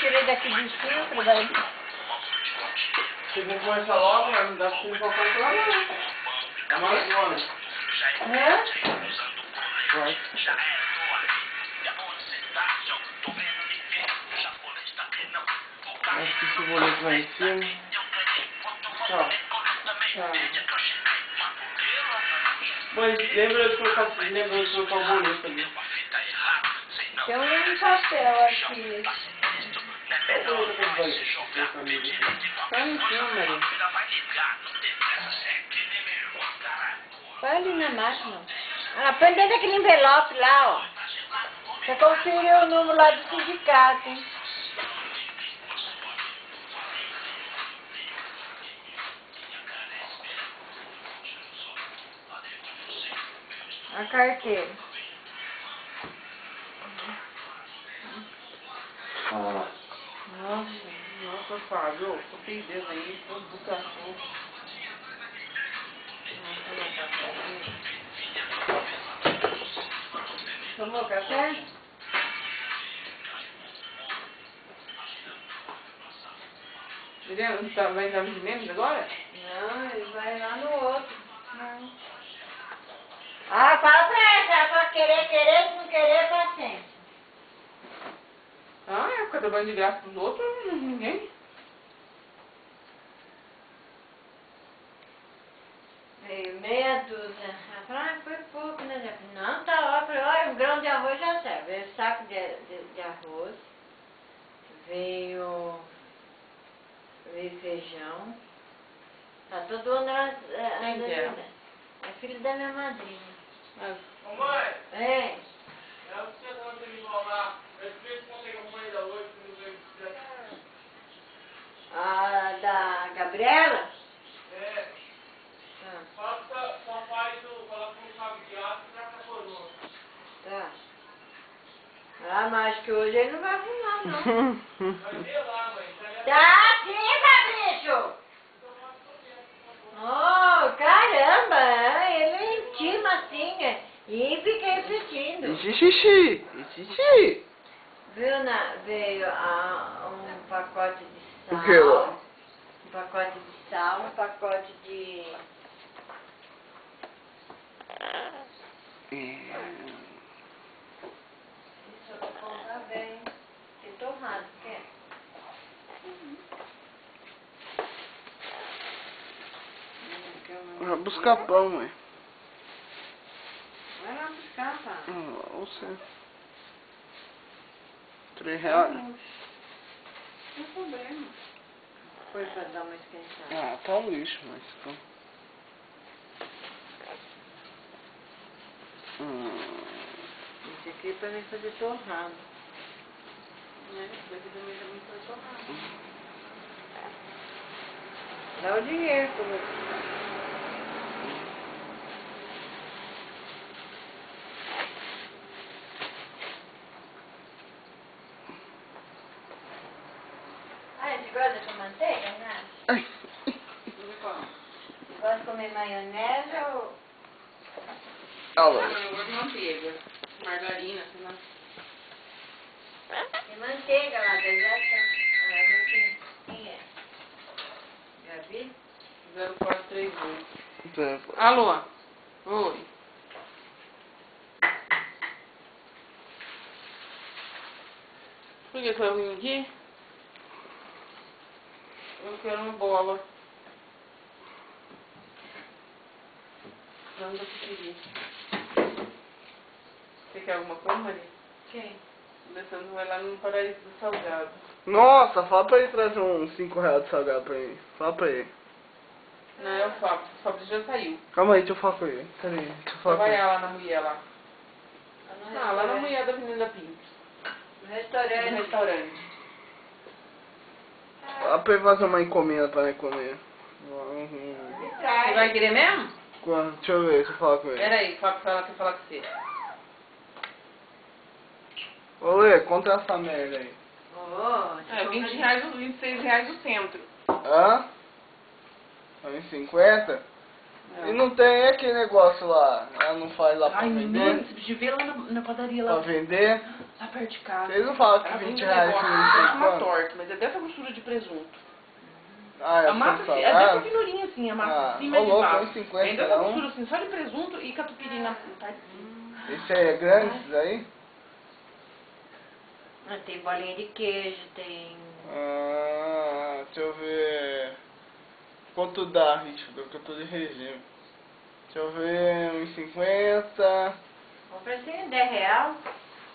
tirei daqui de filtro, daí. Você tem que começar logo, mas não dá pra você ir pra lá, não. É mais um ano. É? Vai. Acho que esse boleto lá em cima. Tchau. Tá. Mas lembra de colocar o boleto ali. Tem um papel aqui. Tá em cima, Maria. Vai ali na máquina. Ah, põe dentro daquele envelope lá, ó. Você conferiu o número lá do sindicato, hein? A carteira. Nossa, Fábio, eu fiz Deus aí, todo do cachorro. Tomou café? Ele vai dar os memes agora? Não, ele vai lá no outro. Não. Ah, fala pra ela, ela fala querer, se não querer, paciência. Ah, é ficar trabalhando de graça pros outros, ninguém. Veio meia dúzia. Ela falou, ah, foi pouco, né? Eu falei, não, tá ó. Eu falei, olha, um grão de arroz já serve. Veio saco de arroz. Veio feijão. Tá todo mundo Quem que é? É filho da minha madrinha. Ô mãe, É. ela precisa dar uma igual lá. Eu explico se consegue a mãe da hoje, que não veio precisar. A da Gabriela? É. Ah, Fala só faz fala com o cabo de aço e já pra coroa. tá. Ah, mas acho que hoje ele não vai arrumar, não. Vai ver lá, mãe. Tá sim, Fabrício! Oh, caramba! Ele intima assim, e fica repetindo. Xixi, xixi. Veio um pacote de sal. O que lá? Um pacote de sal, um pacote de... Isso eu vou comprar bem. Tem torrado, quer? Vai buscar pão, mãe. Vai lá buscar, pá. Você. R$3. Não tem problema. Foi pra dar uma esquentada. Ah, tá um lixo, mas... Esse aqui é pra mim fazer torrado. Né? Esse aqui também pra mim fazer torrado. Dá o dinheiro pra você. Ah, você gosta com manteiga, né? Ai. Gosta de comer maionese ou... Alô. Eu gosto de manteiga, margarina, sei lá. Tem manteiga lá, daí já tá. Quem é? Gabi? 0438. Alô? Oi. Por que eu vim aqui? Eu quero uma bola. Não dá pra pedir. Você quer alguma coisa, Maria? Quem? O Alessandro vai lá no Paraíso do Salgado. Nossa, fala pra ele trazer uns R$5 de salgado pra ele. Fala pra ele. Não, é o Fábio já saiu. Calma aí, deixa eu falar com ele. Pera aí, deixa eu falar com ele. Trabalhar lá na mulher lá. Ah, lá na mulher da Avenida Pinto. No No restaurante. restaurante. Fala pra ele fazer uma encomenda pra ele comer. Me Você traz. vai querer mesmo? Deixa eu ver, deixa eu falar com ele. Pera aí, o Fábio quer falar com você. Ô Lê, conta essa merda aí. Oh, É, R$20, R$26 o centro. Hã? Tá em 50? É. E não tem aquele negócio lá? Ela não faz lá pra Ai, vender? mano, você podia ver lá na padaria lá. Pra vender? Tá perto de casa. Vocês não falam que Ela 20 vende um reais negócio, não parece tem uma quanto? torta, mas é dessa grossura de presunto. Ah, é A massa assim, é dessa salgado? finurinha assim, a massa Ah, de cima e ô de louco, baixo. 1,50 Vem dessa cada um. grossura assim, só de presunto e catupiry na parte de cima. Esse aí é grande, esses aí? Ah, tem bolinha de queijo, tem... Ah, deixa eu ver. Quanto dá, Richard? Que eu tô de regime. Deixa eu ver, 1,50. Compra assim, R$10,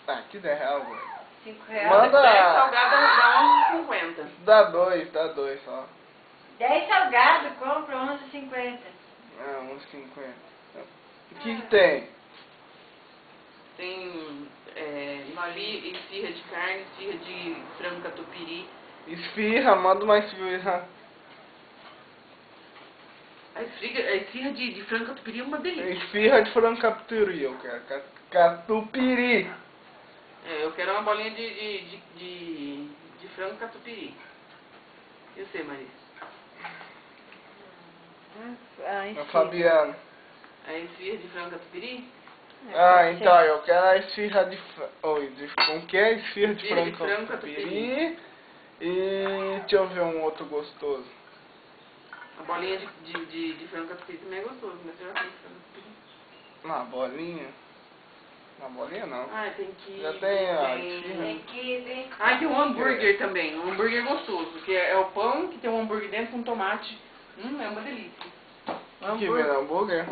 Ah, que 10 reais, velho. R$5. Manda- 10 salgadas dá 11,50. Dá dois só. 10 salgado, compra 11,50. Ah, 1,50. O que tem? Tem noli, esfirra de carne, esfirra de frango catupiry. Esfirra, manda uma esfirra. A esfirra de frango catupiry é uma delícia. Esfirra de frango catupiry, eu quero. Catupiry. Eu quero uma bolinha de frango catupiry. E você, Maria? A Fabiana. A esfirra de frango catupiry? Ah, então, eu quero a esfirra de... Como que é? Esfirra de Esfirra de frango frango catupiry. E deixa eu ver um outro gostoso. A bolinha de frango catupiry também é gostoso, mas eu já fiz frango catupiry. Na bolinha? Na bolinha não. Ah, tem que... Já tem a Tem esfirra. kibe. Ah, tem um hambúrguer também, um hambúrguer gostoso, que é o pão que tem um hambúrguer dentro com tomate. É uma delícia. O Que vem no hambúrguer?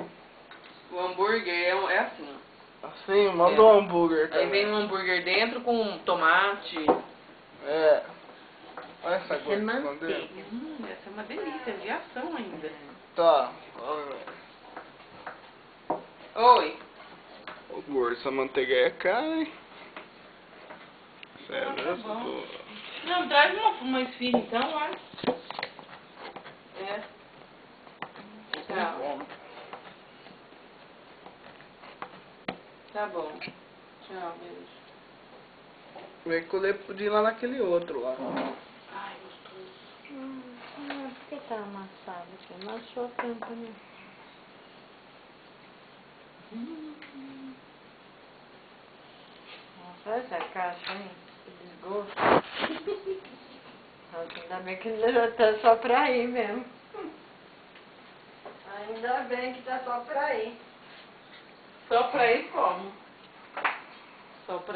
O hambúrguer é assim, ó. Assim, manda um hambúrguer Aí vem também. um hambúrguer dentro com tomate. É. Olha essa Essa é coisa manteiga. escondendo. Essa é uma delícia, de ação ainda. Tá. Oi. Ô gordo, essa manteiga aí é cara, hein? Ah, Sério, tá bom. Não, traz uma esfirra então, olha. É. Tá bom. Tá bom. Tchau, beijo. Vem colher pudim lá naquele outro lá. Ai, gostoso. Por que tá amassado aqui? Amassou tanto, né? Nossa, essa caixa, hein? Que desgosto. Nossa, ainda bem que não tá só pra ir mesmo. Ainda bem que tá só pra ir. Só pra ir como? Só pra